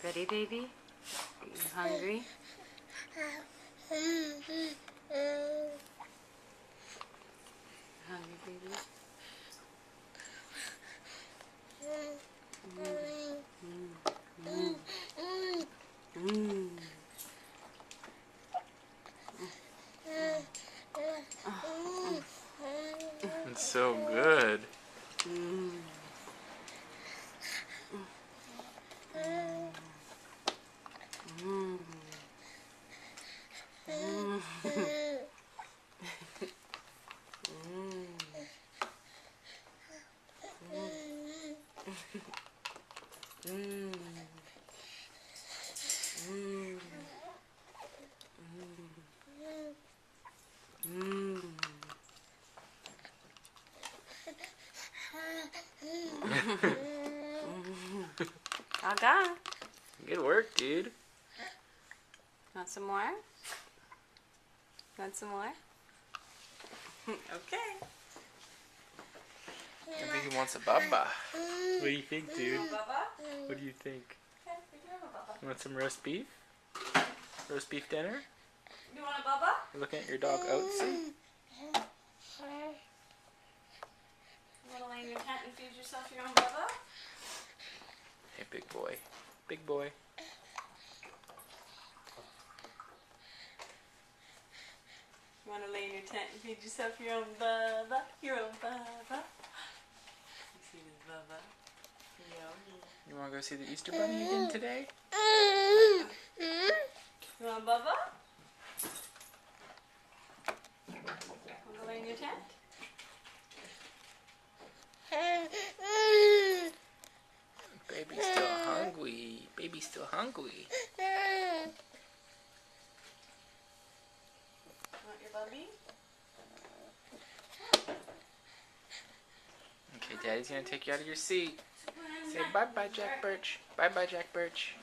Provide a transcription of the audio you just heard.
Ready, baby? Are you hungry? Hungry, baby? It's so good. All gone. Good work, dude. Want some more? Want some more? Okay. I think he wants a bubba. What do you think, dude? What do you think? You want some roast beef? Roast beef dinner? You want a bubba? You're looking at your dog Oatsy? You want to lay in your tent and feed yourself your own bubba? Hey, big boy. Big boy. You want to lay in your tent and feed yourself your own bubba? Your own bubba? You see this bubba? Yummy. You want to go see the Easter Bunny again today? You want a bubba? Want to lay in your tent? Baby's still hungry. Baby's still hungry. Want your bubby? Okay, Daddy's gonna take you out of your seat. Say bye-bye, Jack Birch. Bye-bye, Jack Birch.